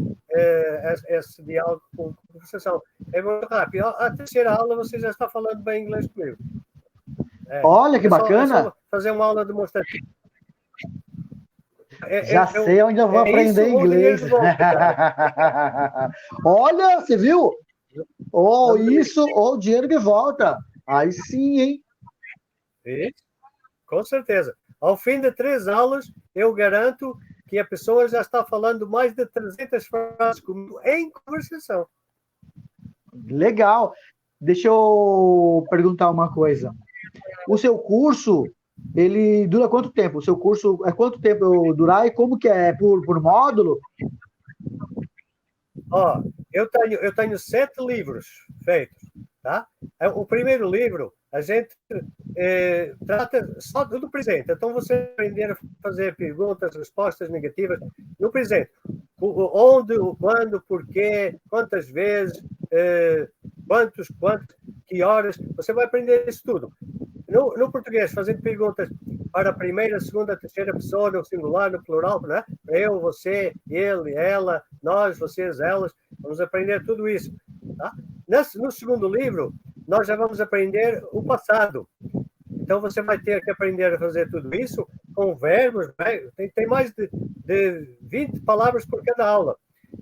Speaker 2: esse diálogo com conversação. É muito rápido. A terceira aula você já está falando bem inglês comigo.
Speaker 1: Olha que bacana!
Speaker 2: É só fazer uma aula demonstrativa.
Speaker 1: Já sei onde eu vou aprender inglês. Olha, você viu? Ou isso, ou o dinheiro de volta. Aí sim, hein?
Speaker 2: Isso, com certeza. Ao fim de 3 aulas, eu garanto que a pessoa já está falando mais de 300 frases comigo em conversação.
Speaker 1: Legal. Deixa eu perguntar uma coisa. O seu curso, ele dura quanto tempo? O seu curso é quanto tempo durar e como que é? Por módulo?
Speaker 2: Eu tenho 7 livros feitos, tá? O primeiro livro, A gente trata só do presente. Então, você aprender a fazer perguntas, respostas negativas no presente. Onde, quando, porquê, quantas vezes, quantos, que horas. Você vai aprender isso tudo. No português, fazendo perguntas para a primeira, segunda, terceira pessoa, no singular, no plural, né? Eu, você, ele, ela, nós, vocês, elas. Vamos aprender tudo isso. Tá? No segundo livro, nós já vamos aprender o passado. Então, você vai ter que aprender a fazer tudo isso com verbos. Né? Tem mais de 20 palavras por cada aula.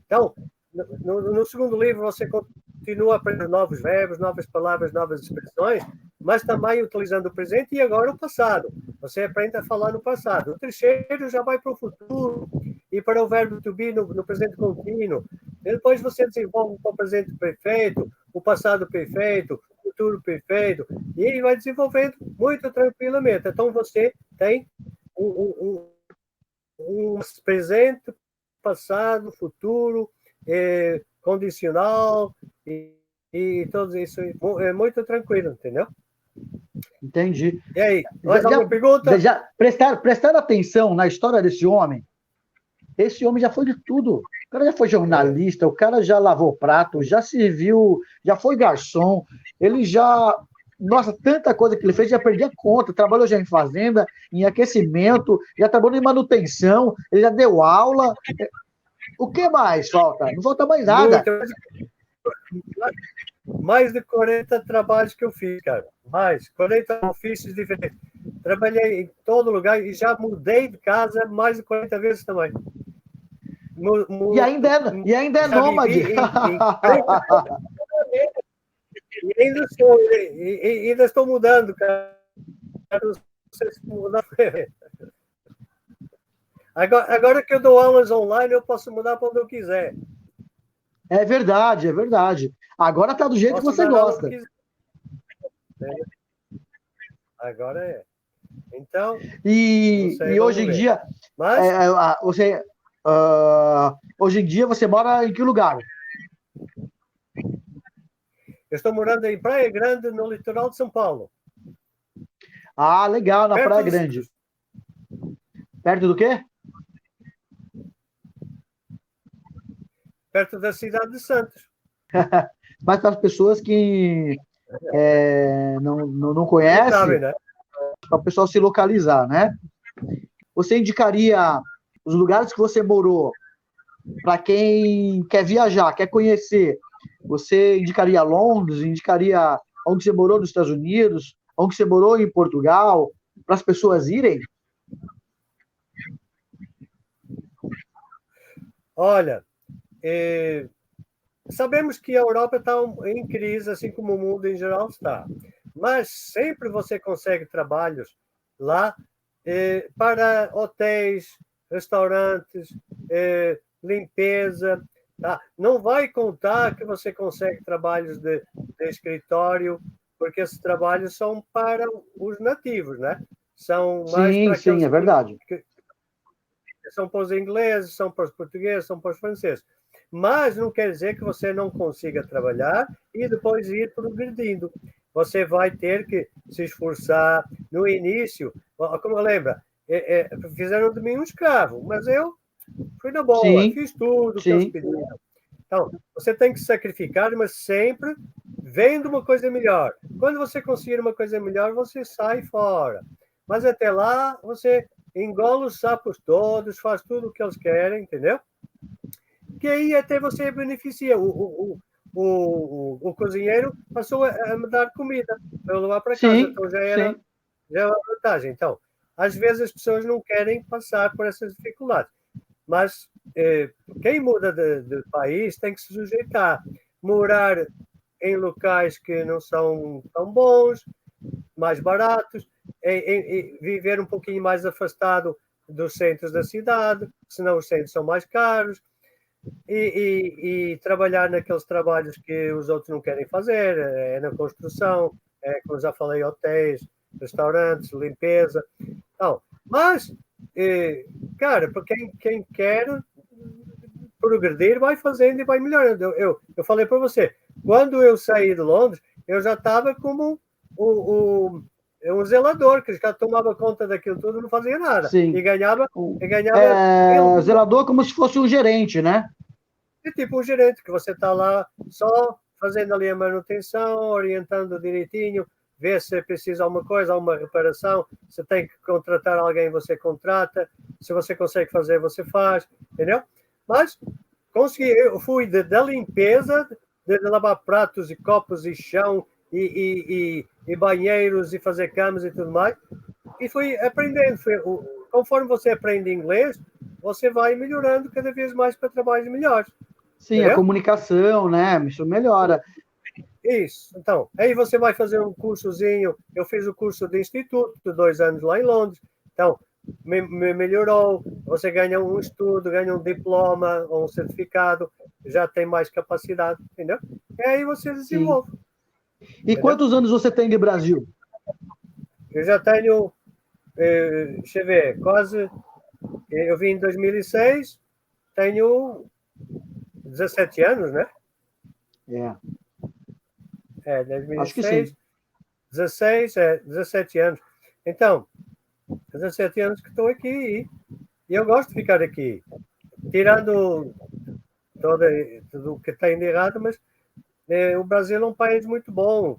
Speaker 2: Então, no segundo livro, você continua aprendendo novos verbos, novas palavras, novas expressões, mas também utilizando o presente e agora o passado. Você aprende a falar no passado. O terceiro já vai para o futuro e para o verbo to be no presente contínuo. E depois você desenvolve o presente perfeito, o passado perfeito, o futuro perfeito, e vai desenvolvendo muito tranquilamente. Então, você tem um presente, passado, futuro, condicional, e tudo isso é muito tranquilo, entendeu?
Speaker 1: Entendi.
Speaker 2: E aí, mais alguma pergunta?
Speaker 1: Prestaram atenção na história desse homem? Esse homem já foi de tudo. O cara já foi jornalista, o cara já lavou prato, já serviu, já foi garçom, ele já... Nossa, tanta coisa que ele fez, já perdi a conta. Trabalhou já em fazenda, em aquecimento, já trabalhou em manutenção, ele já deu aula. O que mais falta? Não falta mais nada.
Speaker 2: Mais de 40 trabalhos que eu fiz, cara. Mais 40 ofícios diferentes. Trabalhei em todo lugar e já mudei de casa mais de 40 vezes também.
Speaker 1: E ainda é nômade.
Speaker 2: E ainda estou mudando, cara. Não sei se mudar. Agora que eu dou aulas online, eu posso mudar para onde eu quiser.
Speaker 1: É verdade, é verdade. Agora está do jeito que você gosta.
Speaker 2: Agora é. Então.
Speaker 1: E hoje em dia. Mas... hoje em dia você mora em que lugar?
Speaker 2: Eu estou morando em Praia Grande, no litoral de São Paulo.
Speaker 1: Ah, legal, na Praia Grande. Perto do quê?
Speaker 2: Perto da cidade de Santos.
Speaker 1: Mas para as pessoas que não conhecem, sabe, né? Para o pessoal se localizar, né? Você indicaria os lugares que você morou para quem quer viajar, quer conhecer? Você indicaria Londres? Indicaria onde você morou nos Estados Unidos? Onde você morou em Portugal? Para as pessoas irem?
Speaker 2: Olha, sabemos que a Europa está em crise, assim como o mundo em geral está. Mas sempre você consegue trabalhos lá para hotéis, restaurantes, limpeza. Tá? Não vai contar que você consegue trabalhos de escritório, porque esses trabalhos são para os nativos, né? São mais para aqueles
Speaker 1: é verdade.
Speaker 2: São para os ingleses, são para os portugueses, são para os franceses. Mas não quer dizer que você não consiga trabalhar e depois ir progredindo. Você vai ter que se esforçar no início. Como lembra, fizeram de mim um escravo, mas eu fui na bola, fiz tudo que eles pediram. Então, você tem que se sacrificar, mas sempre vendo uma coisa melhor. Quando você conseguir uma coisa melhor, você sai fora. Mas até lá, você engola os sapos todos, faz tudo o que eles querem, entendeu? Que aí até você beneficia. O cozinheiro passou a me dar comida para eu levar para casa. Então já era uma vantagem. Então, às vezes as pessoas não querem passar por essas dificuldades. Mas quem muda de país tem que se sujeitar. Morar em locais que não são tão bons, mais baratos, viver um pouquinho mais afastado dos centros da cidade, senão os centros são mais caros, e trabalhar naqueles trabalhos que os outros não querem fazer, na construção, como já falei, hotéis, restaurantes, limpeza. Então, mas, cara, para quem quer progredir, vai fazendo e vai melhorando. Eu falei para você, quando eu saí de Londres, eu já estava como um zelador, que já tomava conta daquilo tudo, não fazia nada.
Speaker 1: Sim.
Speaker 2: E ganhava
Speaker 1: zelador como se fosse um gerente, né?
Speaker 2: É tipo um gerente, que você está lá só fazendo ali a manutenção, orientando direitinho, ver se precisa alguma coisa, alguma reparação, se tem que contratar alguém, você contrata, se você consegue fazer, você faz, entendeu? Mas consegui, eu fui da limpeza, de lavar pratos e copos e chão e banheiros e fazer camas e tudo mais, e fui aprendendo. Conforme você aprende inglês, você vai melhorando cada vez mais para trabalhos melhores.
Speaker 1: Sim,
Speaker 2: Entendeu?
Speaker 1: A comunicação, né? Isso melhora.
Speaker 2: Isso. Então, aí você vai fazer um cursozinho. Eu fiz o curso de instituto, 2 anos lá em Londres. Então, me melhorou. Você ganha um estudo, ganha um diploma ou um certificado, já tem mais capacidade, entendeu? E aí você desenvolve.
Speaker 1: Sim. E quantos anos você tem de Brasil?
Speaker 2: Eu já tenho, deixa eu ver, quase. Eu vim em 2006, tenho 17 anos, né?
Speaker 1: É,
Speaker 2: 2006.
Speaker 1: acho que sim.
Speaker 2: 17 anos. Então, 17 anos que estou aqui e eu gosto de ficar aqui. Tirando tudo o que tem de errado, mas o Brasil é um país muito bom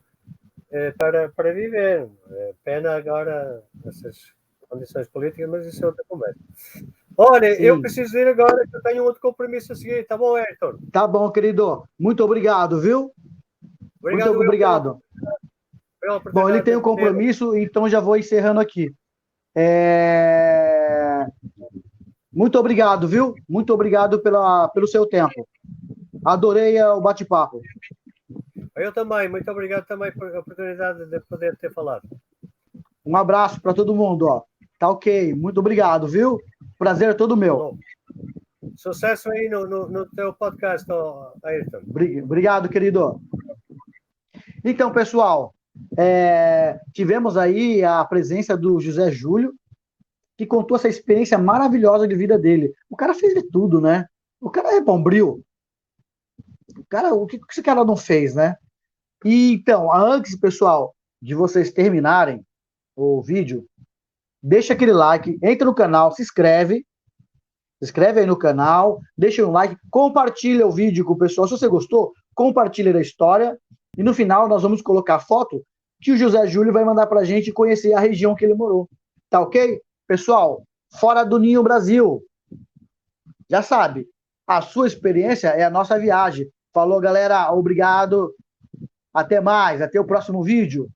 Speaker 2: para viver. Pena agora essas condições políticas, mas isso é outra conversa. Olha, eu preciso ir agora, que eu tenho outro compromisso a seguir. Tá bom, Ayrton?
Speaker 1: Tá bom, querido. Muito obrigado, viu?
Speaker 2: Obrigado,
Speaker 1: Muito obrigado. Bom, ele tem um compromisso, então já vou encerrando aqui. Muito obrigado, viu? Muito obrigado pelo seu tempo. Adorei o bate-papo.
Speaker 2: Eu também. Muito obrigado também por a oportunidade de poder ter falado.
Speaker 1: Um abraço para todo mundo, ó. Tá ok. Muito obrigado, viu? Prazer é todo meu.
Speaker 2: Falou. Sucesso aí no teu podcast, Ayrton.
Speaker 1: Obrigado, querido. Então, pessoal, tivemos aí a presença do José Júlio, que contou essa experiência maravilhosa de vida dele. O cara fez de tudo, né? O cara é bombril. O que esse cara não fez, né? E, então, antes, pessoal, de vocês terminarem o vídeo, deixa aquele like, entra no canal, se inscreve aí no canal, deixa um like, compartilha o vídeo com o pessoal. Se você gostou, compartilha da história. E no final nós vamos colocar a foto que o José Júlio vai mandar pra gente conhecer a região que ele morou. Tá ok? Pessoal, Fora do Ninho Brasil. Já sabe, a sua experiência é a nossa viagem. Falou, galera. Obrigado. Até mais. Até o próximo vídeo.